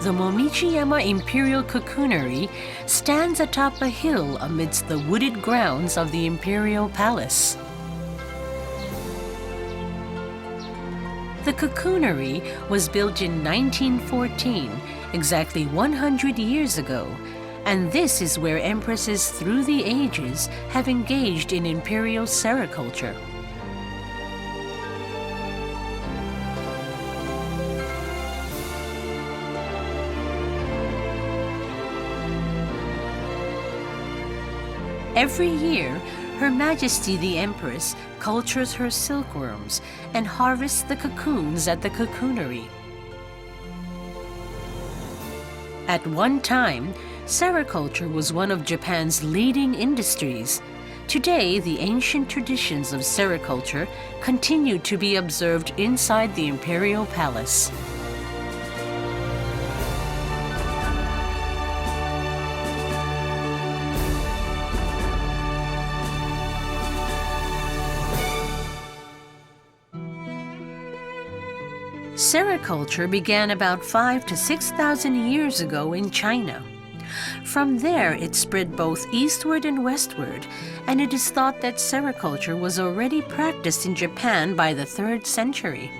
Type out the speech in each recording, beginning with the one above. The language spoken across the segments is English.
The Mainichieiga Imperial Cocoonery stands atop a hill amidst the wooded grounds of the Imperial Palace. The cocoonery was built in 1914, exactly 100 years ago, and this is where empresses through the ages have engaged in Imperial Sericulture. Every year, Her Majesty the Empress cultures her silkworms and harvests the cocoons at the cocoonery. At one time, sericulture was one of Japan's leading industries. Today, the ancient traditions of sericulture continue to be observed inside the Imperial Palace. Sericulture began about 5,000 to 6,000 years ago in China. From there, it spread both eastward and westward, and it is thought that sericulture was already practiced in Japan by the 3rd century.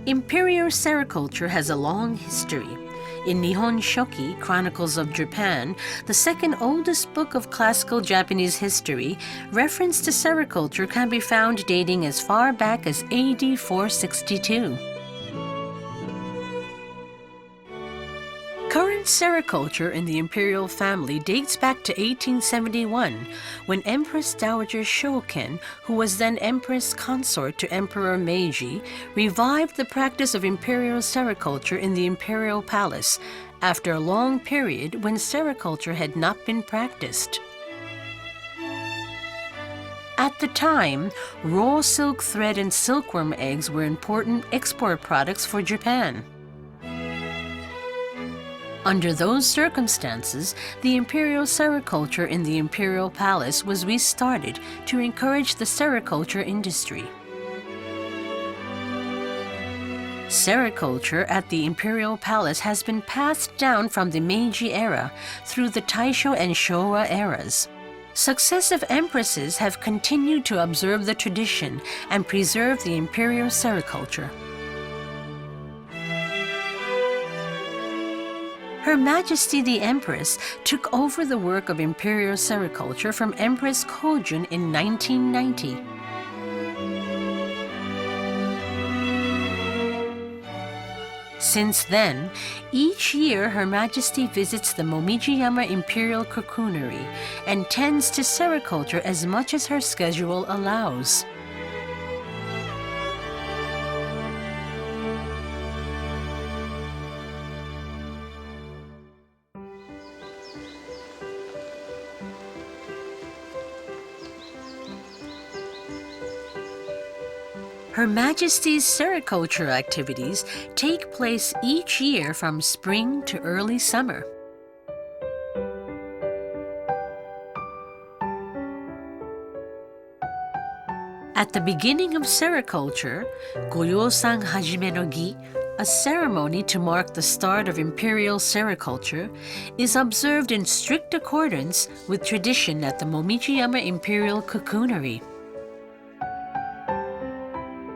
Imperial Sericulture has a long history. In Nihon Shoki, Chronicles of Japan, the second oldest book of classical Japanese history, reference to sericulture can be found dating as far back as AD 462. Current sericulture in the imperial family dates back to 1871, when Empress Dowager Shoken, who was then Empress Consort to Emperor Meiji, revived the practice of imperial sericulture in the imperial palace after a long period when sericulture had not been practiced. At the time, raw silk thread and silkworm eggs were important export products for Japan. Under those circumstances, the imperial sericulture in the imperial palace was restarted to encourage the sericulture industry. Sericulture at the imperial palace has been passed down from the Meiji era through the Taisho and Showa eras. Successive empresses have continued to observe the tradition and preserve the imperial sericulture. Her Majesty the Empress took over the work of imperial sericulture from Empress Kojun in 1990. Since then, each year Her Majesty visits the Mainichieiga Imperial Cocoonery and tends to sericulture as much as her schedule allows. Her Majesty's sericulture activities take place each year from spring to early summer. At the beginning of sericulture, Goyosan Hajime no Gi, a ceremony to mark the start of imperial sericulture, is observed in strict accordance with tradition at the Mainichieiga Imperial Cocoonery.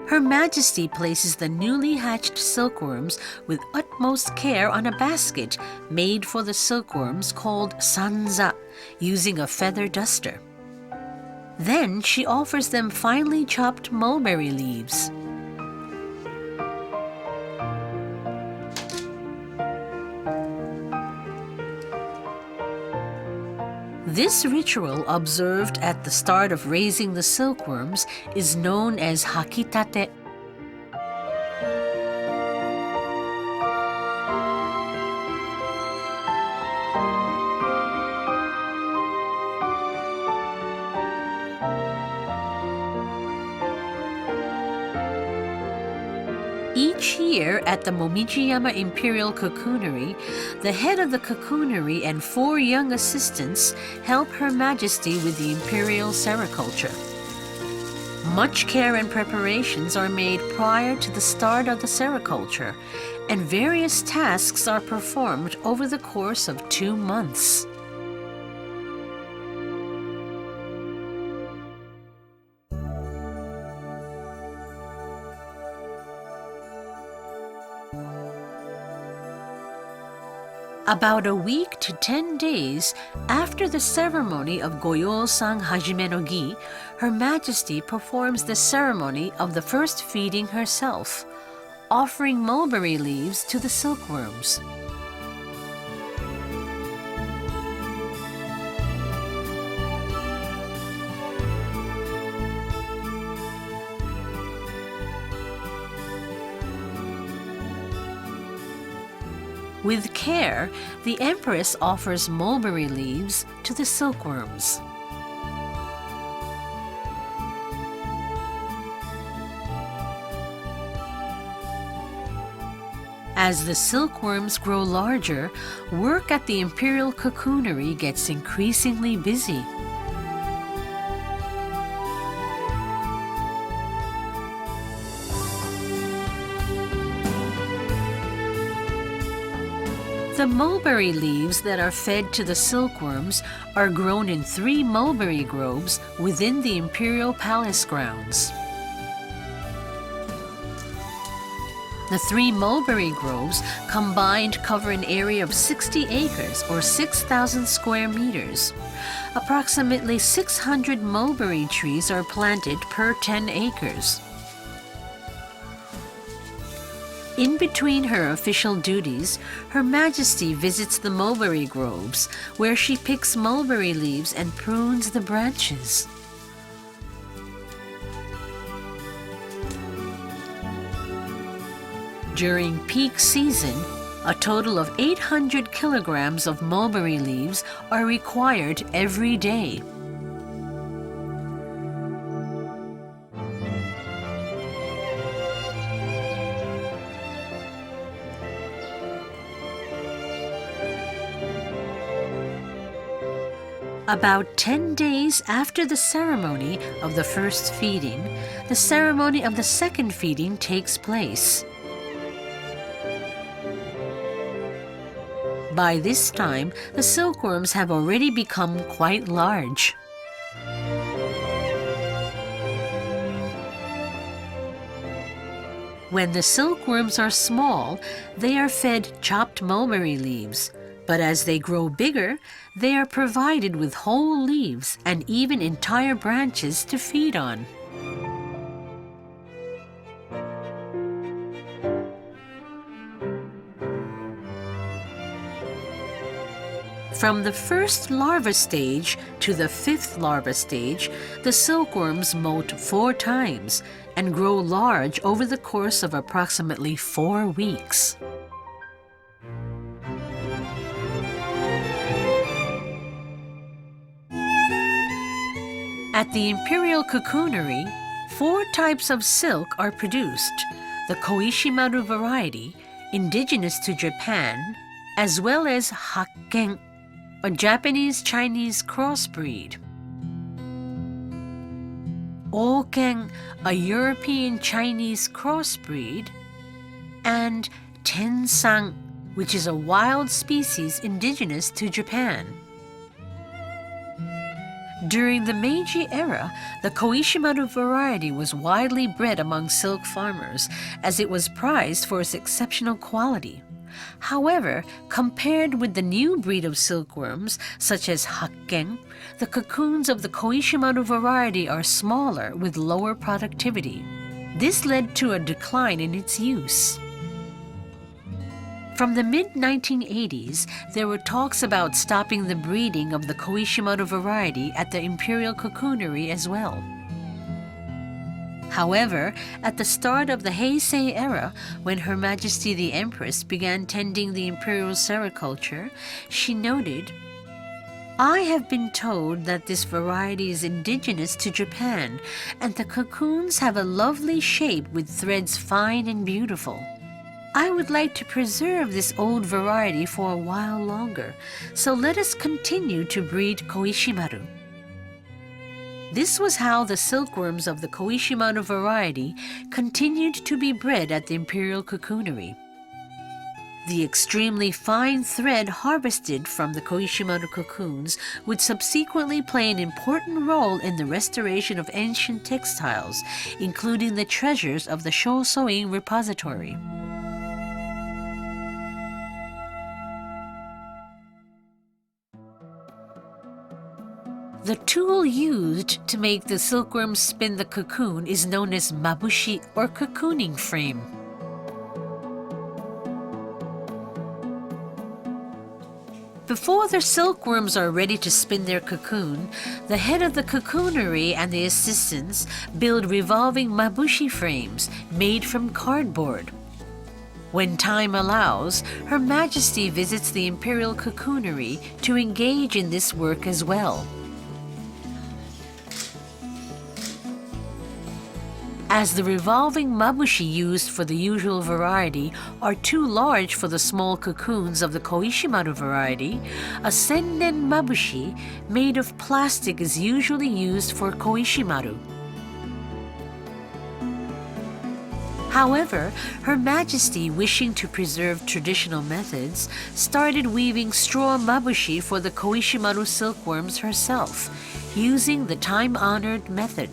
Her Majesty places the newly hatched silkworms with utmost care on a basket made for the silkworms called sanza, using a feather duster. Then she offers them finely chopped mulberry leaves. This ritual, observed at the start of raising the silkworms, is known as hakitate. Each year at the Mainichieiga Imperial Cocoonery, the head of the cocoonery and 4 young assistants help Her Majesty with the imperial sericulture. Much care and preparations are made prior to the start of the sericulture, and various tasks are performed over the course of 2 months. About a week to 10 days after the ceremony of Goyosang Hajime no Gi, Her Majesty performs the ceremony of the first feeding herself, offering mulberry leaves to the silkworms. With care, the Empress offers mulberry leaves to the silkworms. As the silkworms grow larger, work at the Imperial Cocoonery gets increasingly busy. The mulberry leaves that are fed to the silkworms are grown in 3 mulberry groves within the Imperial Palace grounds. The 3 mulberry groves combined cover an area of 60 acres or 6,000 square meters. Approximately 600 mulberry trees are planted per 10 acres. In between her official duties, Her Majesty visits the mulberry groves, where she picks mulberry leaves and prunes the branches. During peak season, a total of 800 kilograms of mulberry leaves are required every day. About 10 days after the ceremony of the first feeding, the ceremony of the second feeding takes place. By this time, the silkworms have already become quite large. When the silkworms are small, they are fed chopped mulberry leaves. But as they grow bigger, they are provided with whole leaves and even entire branches to feed on. From the first larva stage to the 5th larva stage, the silkworms molt 4 times and grow large over the course of approximately 4 weeks. At the Imperial Cocoonery, 4 types of silk are produced: the Koishimaru variety, indigenous to Japan, as well as Hakken, a Japanese-Chinese crossbreed; Oken, a European-Chinese crossbreed; and Tensang, which is a wild species indigenous to Japan. During the Meiji era, the Koishimaru variety was widely bred among silk farmers, as it was prized for its exceptional quality. However, compared with the new breed of silkworms, such as Hakken, the cocoons of the Koishimaru variety are smaller with lower productivity. This led to a decline in its use. From the mid-1980s, there were talks about stopping the breeding of the Koishimaru variety at the Imperial Cocoonery as well. However, at the start of the Heisei era, when Her Majesty the Empress began tending the Imperial Sericulture, she noted, "I have been told that this variety is indigenous to Japan, and the cocoons have a lovely shape with threads fine and beautiful. I would like to preserve this old variety for a while longer, so let us continue to breed Koishimaru." This was how the silkworms of the Koishimaru variety continued to be bred at the Imperial Cocoonery. The extremely fine thread harvested from the Koishimaru cocoons would subsequently play an important role in the restoration of ancient textiles, including the treasures of the Shosoin repository. The tool used to make the silkworm spin the cocoon is known as mabushi, or cocooning frame. Before the silkworms are ready to spin their cocoon, the head of the cocoonery and the assistants build revolving mabushi frames made from cardboard. When time allows, Her Majesty visits the Imperial Cocoonery to engage in this work as well. As the revolving mabushi used for the usual variety are too large for the small cocoons of the Koishimaru variety, a senden mabushi made of plastic is usually used for Koishimaru. However, Her Majesty, wishing to preserve traditional methods, started weaving straw mabushi for the Koishimaru silkworms herself, using the time-honored method.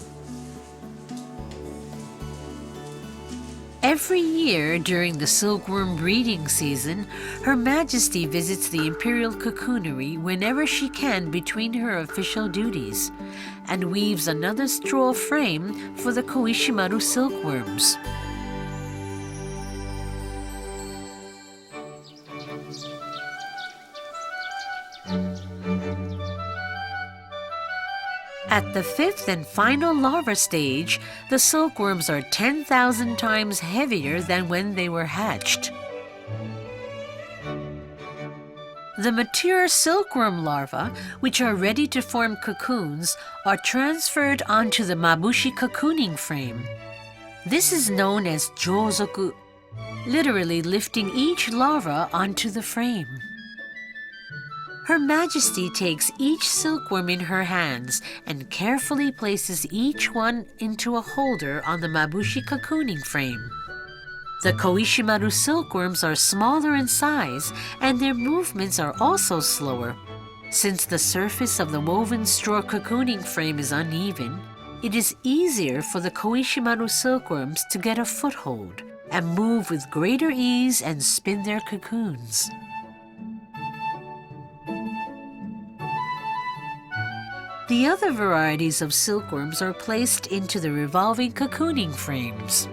Every year during the silkworm breeding season, Her Majesty visits the Imperial Cocoonery whenever she can between her official duties, and weaves another straw frame for the Koishimaru silkworms. At the fifth and final larva stage, the silkworms are 10,000 times heavier than when they were hatched. The mature silkworm larvae, which are ready to form cocoons, are transferred onto the mabushi cocooning frame. This is known as jozoku, literally lifting each larva onto the frame. Her Majesty takes each silkworm in her hands and carefully places each one into a holder on the mabushi cocooning frame. The Koishimaru silkworms are smaller in size, and their movements are also slower. Since the surface of the woven straw cocooning frame is uneven, it is easier for the Koishimaru silkworms to get a foothold and move with greater ease and spin their cocoons. The other varieties of silkworms are placed into the revolving cocooning frames.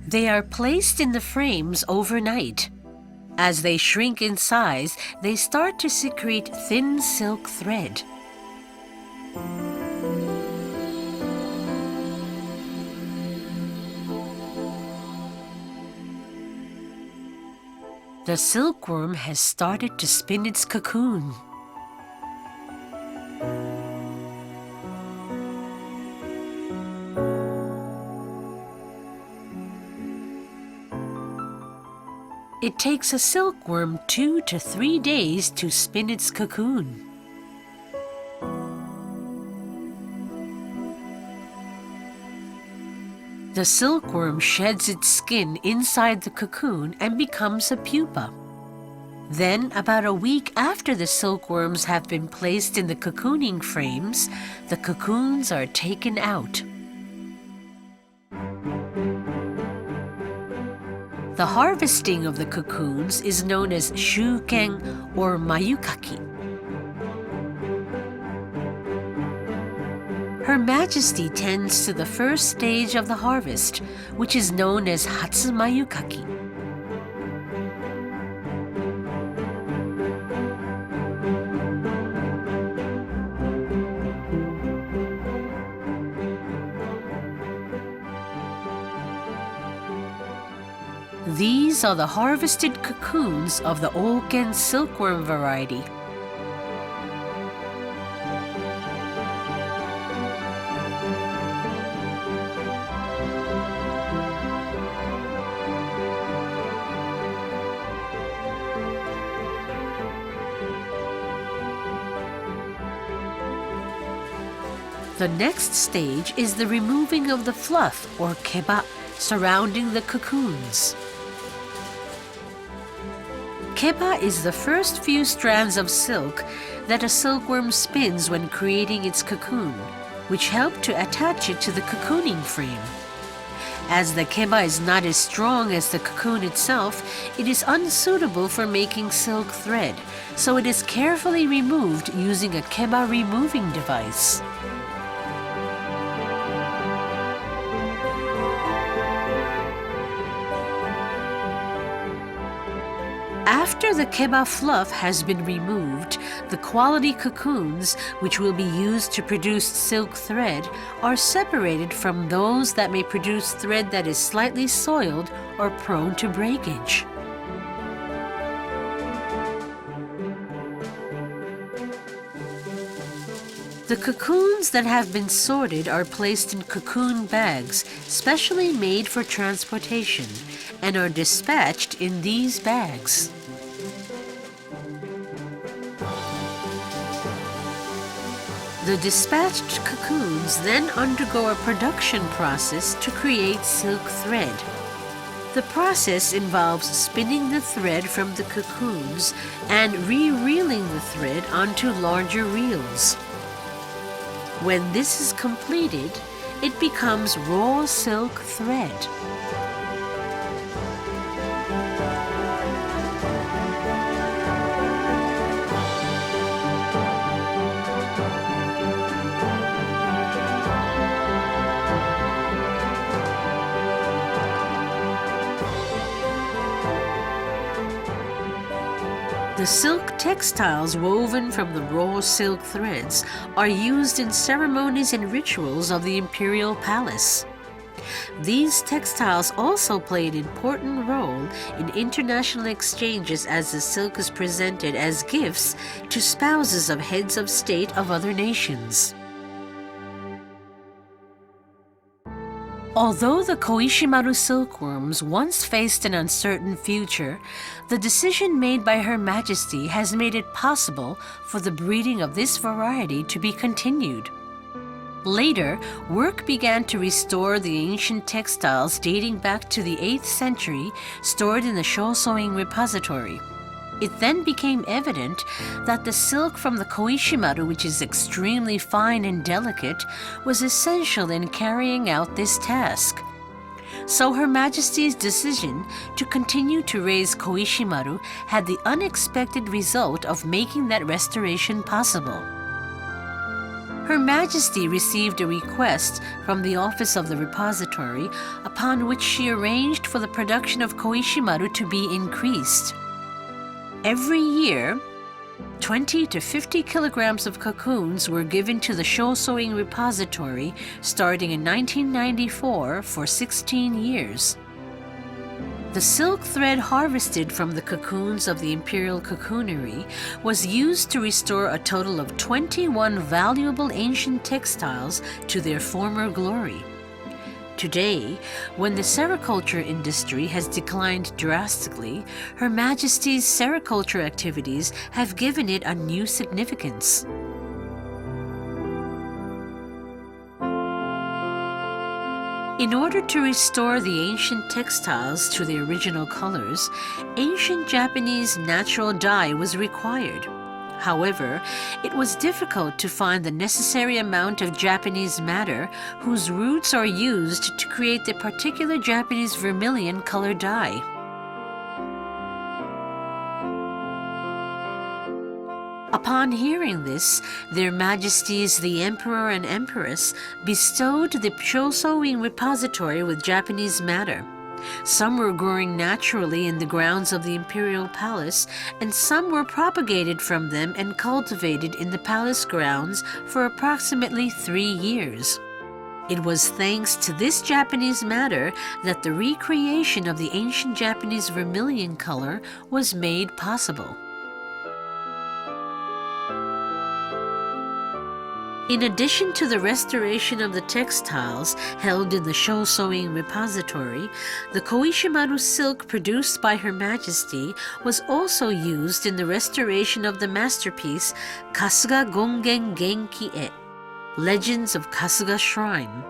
They are placed in the frames overnight. As they shrink in size, they start to secrete thin silk thread. The silkworm has started to spin its cocoon. It takes a silkworm 2 to 3 days to spin its cocoon. The silkworm sheds its skin inside the cocoon and becomes a pupa. Then, about a week after the silkworms have been placed in the cocooning frames, the cocoons are taken out. The harvesting of the cocoons is known as shuken or mayukaki. Her Majesty tends to the first stage of the harvest, which is known as hatsumayukaki. These are the harvested cocoons of the Oken silkworm variety. The next stage is the removing of the fluff, or keba, surrounding the cocoons. Keba is the first few strands of silk that a silkworm spins when creating its cocoon, which help to attach it to the cocooning frame. As the keba is not as strong as the cocoon itself, it is unsuitable for making silk thread, so it is carefully removed using a keba removing device. After the keba fluff has been removed, the quality cocoons, which will be used to produce silk thread, are separated from those that may produce thread that is slightly soiled or prone to breakage. The cocoons that have been sorted are placed in cocoon bags, specially made for transportation, and are dispatched in these bags. The dispatched cocoons then undergo a production process to create silk thread. The process involves spinning the thread from the cocoons and re-reeling the thread onto larger reels. When this is completed, it becomes raw silk thread. The silk textiles woven from the raw silk threads are used in ceremonies and rituals of the imperial palace. These textiles also play an important role in international exchanges, as the silk is presented as gifts to spouses of heads of state of other nations. Although the Koishimaru silkworms once faced an uncertain future, the decision made by Her Majesty has made it possible for the breeding of this variety to be continued. Later, work began to restore the ancient textiles dating back to the 8th century, stored in the Shōsōin repository. It then became evident that the silk from the Koishimaru, which is extremely fine and delicate, was essential in carrying out this task. So Her Majesty's decision to continue to raise Koishimaru had the unexpected result of making that restoration possible. Her Majesty received a request from the office of the repository, upon which she arranged for the production of Koishimaru to be increased. Every year, 20 to 50 kilograms of cocoons were given to the Shōsōin repository starting in 1994 for 16 years. The silk thread harvested from the cocoons of the Imperial Cocoonery was used to restore a total of 21 valuable ancient textiles to their former glory. Today, when the sericulture industry has declined drastically, Her Majesty's sericulture activities have given it a new significance. In order to restore the ancient textiles to their original colors, ancient Japanese natural dye was required. However, it was difficult to find the necessary amount of Japanese madder whose roots are used to create the particular Japanese vermilion color dye. Upon hearing this, Their Majesties the Emperor and Empress bestowed the Shōsōin repository with Japanese madder. Some were growing naturally in the grounds of the imperial palace, and some were propagated from them and cultivated in the palace grounds for approximately 3 years. It was thanks to this Japanese madder that the recreation of the ancient Japanese vermilion color was made possible. In addition to the restoration of the textiles held in the Shōsōin repository, the Koishimaru silk produced by Her Majesty was also used in the restoration of the masterpiece Kasuga Gongen Genki-e. legends of Kasuga Shrine,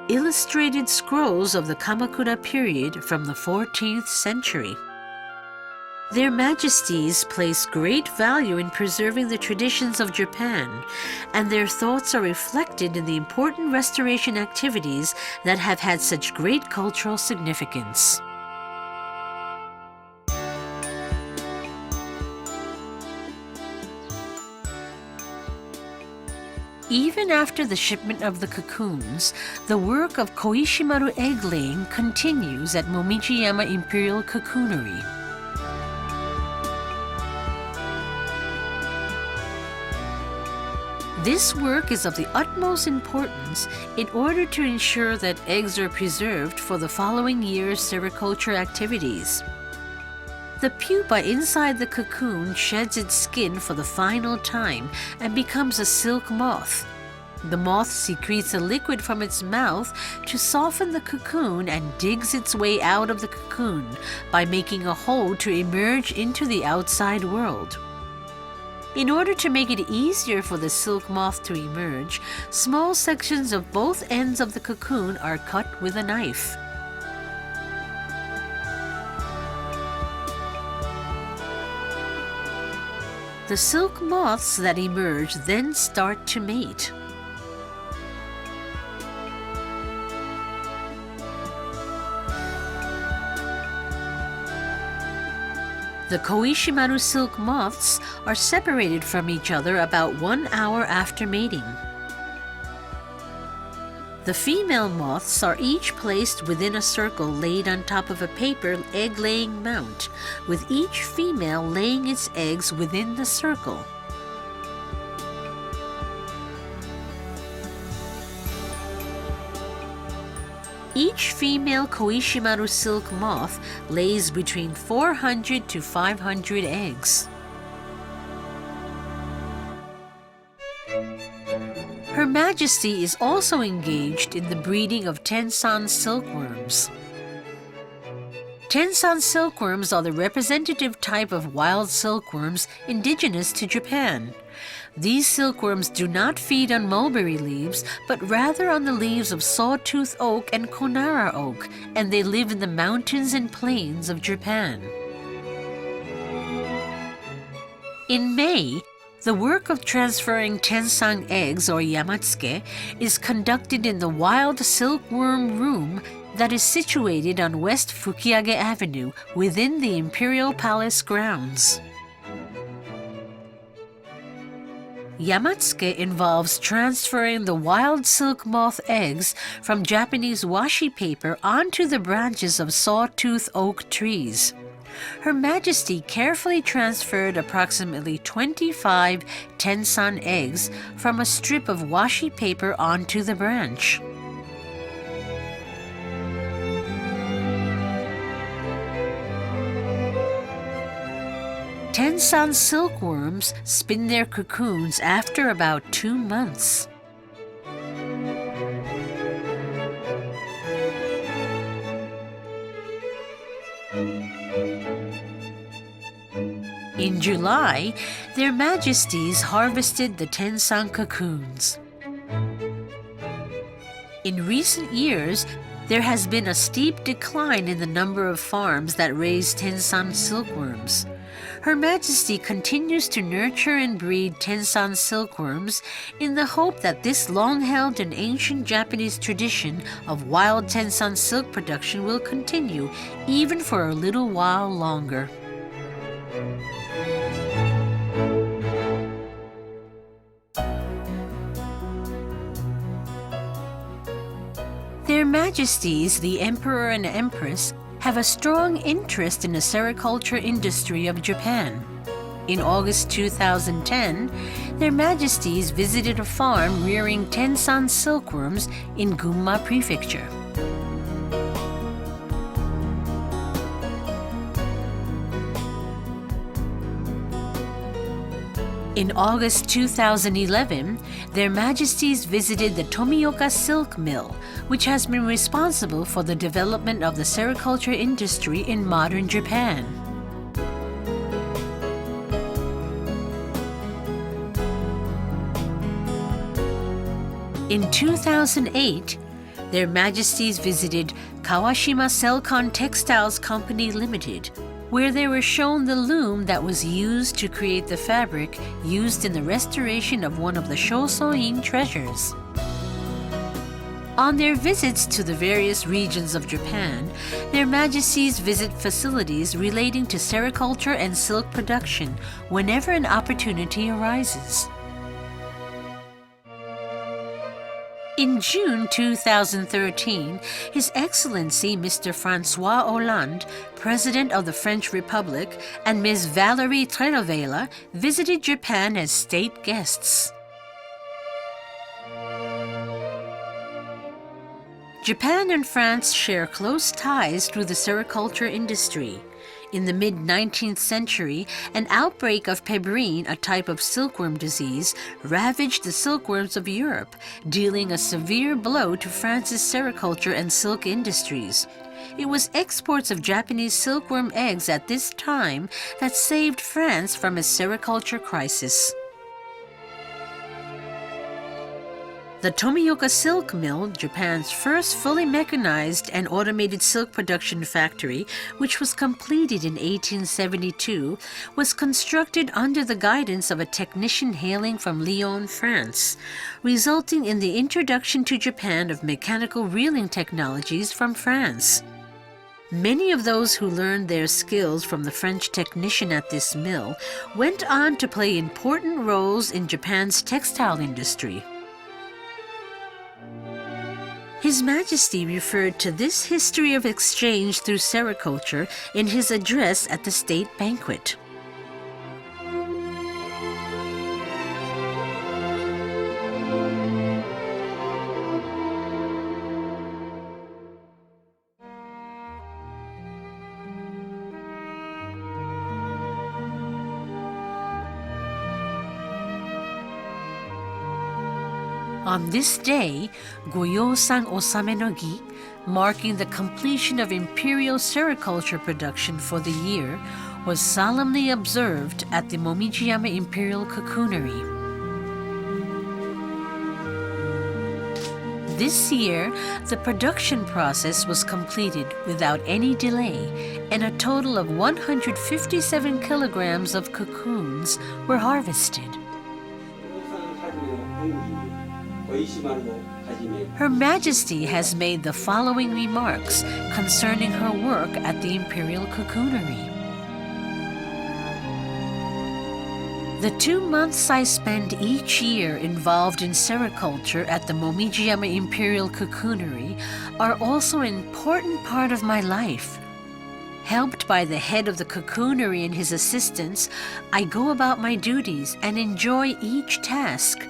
illustrated scrolls of the Kamakura period from the 14th century. Their Majesties place great value in preserving the traditions of Japan, and their thoughts are reflected in the important restoration activities that have had such great cultural significance. Even after the shipment of the cocoons, the work of Koishimaru egg laying continues at Momichiyama Imperial Cocoonery. This work is of the utmost importance in order to ensure that eggs are preserved for the following year's sericulture activities. The pupa inside the cocoon sheds its skin for the final time and becomes a silk moth. The moth secretes a liquid from its mouth to soften the cocoon and digs its way out of the cocoon by making a hole to emerge into the outside world. In order to make it easier for the silk moth to emerge, small sections of both ends of the cocoon are cut with a knife. The silk moths that emerge then start to mate. The Koishimaru silk moths are separated from each other about 1 hour after mating. The female moths are each placed within a circle laid on top of a paper egg-laying mount, with each female laying its eggs within the circle. Each female Koishimaru silk moth lays between 400 to 500 eggs. Her Majesty is also engaged in the breeding of Tensan silkworms. Tensan silkworms are the representative type of wild silkworms indigenous to Japan. These silkworms do not feed on mulberry leaves, but rather on the leaves of sawtooth oak and konara oak, and they live in the mountains and plains of Japan. In May, the work of transferring Tensan eggs, or yamatsuke, is conducted in the wild silkworm room that is situated on West Fukiage Avenue within the Imperial Palace grounds. Yamatsuke involves transferring the wild silk moth eggs from Japanese washi paper onto the branches of sawtooth oak trees. Her Majesty carefully transferred approximately 25 Tensan eggs from a strip of washi paper onto the branch. Tensan silkworms spin their cocoons after about 2 months. In July, their Majesties harvested the Tensan cocoons. In recent years, there has been a steep decline in the number of farms that raise Tensan silkworms. Her Majesty continues to nurture and breed Tensan silkworms in the hope that this long-held and ancient Japanese tradition of wild Tensan silk production will continue even for a little while longer. Their Majesties, the Emperor and Empress, have a strong interest in the sericulture industry of Japan. In August 2010, Their Majesties visited a farm rearing Tensan silkworms in Gunma Prefecture. In August 2011, Their Majesties visited the Tomioka Silk Mill, which has been responsible for the development of the sericulture industry in modern Japan. In 2008, Their Majesties visited Kawashima Selcon Textiles Company Limited, where they were shown the loom that was used to create the fabric used in the restoration of one of the Shosoin treasures. On their visits to the various regions of Japan, Their Majesties visit facilities relating to sericulture and silk production whenever an opportunity arises. In June 2013, His Excellency Mr. François Hollande, President of the French Republic, and Ms. Valérie Trierweiler visited Japan as state guests. Japan and France share close ties through the sericulture industry. In the mid-19th century, an outbreak of pébrine, a type of silkworm disease, ravaged the silkworms of Europe, dealing a severe blow to France's sericulture and silk industries. It was exports of Japanese silkworm eggs at this time that saved France from a sericulture crisis. The Tomioka Silk Mill, Japan's first fully mechanized and automated silk production factory, which was completed in 1872, was constructed under the guidance of a technician hailing from Lyon, France, resulting in the introduction to Japan of mechanical reeling technologies from France. Many of those who learned their skills from the French technician at this mill went on to play important roles in Japan's textile industry. His Majesty referred to this history of exchange through sericulture in his address at the state banquet. On this day, Goyo-san Osame no Gi, marking the completion of Imperial Sericulture production for the year, was solemnly observed at the Momijiyama Imperial Cocoonery. This year, the production process was completed without any delay, and a total of 157 kilograms of cocoons were harvested. Her Majesty has made the following remarks concerning her work at the Imperial Cocoonery. The 2 months I spend each year involved in sericulture at the Momijiyama Imperial Cocoonery are also an important part of my life. Helped by the head of the cocoonery and his assistants, I go about my duties and enjoy each task.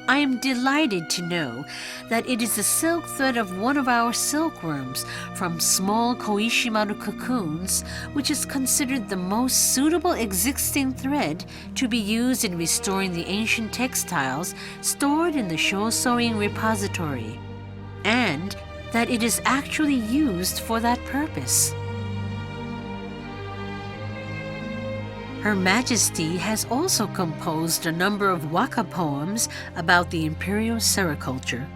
I am delighted to know that it is the silk thread of one of our silkworms from small Koishimaru cocoons, which is considered the most suitable existing thread to be used in restoring the ancient textiles stored in the Shosoin repository, and that it is actually used for that purpose. Her Majesty has also composed a number of waka poems about the Imperial Sericulture.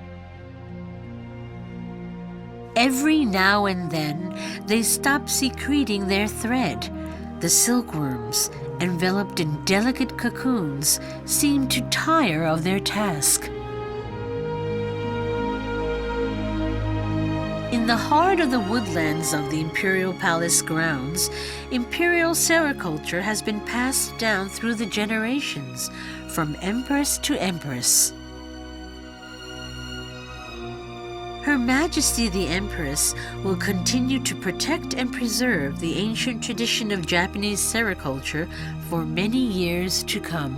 Every now and then, they stop secreting their thread. The silkworms, enveloped in delicate cocoons, seem to tire of their task. In the heart of the woodlands of the Imperial Palace grounds, Imperial Sericulture has been passed down through the generations, from empress to empress. Her Majesty the Empress will continue to protect and preserve the ancient tradition of Japanese sericulture for many years to come.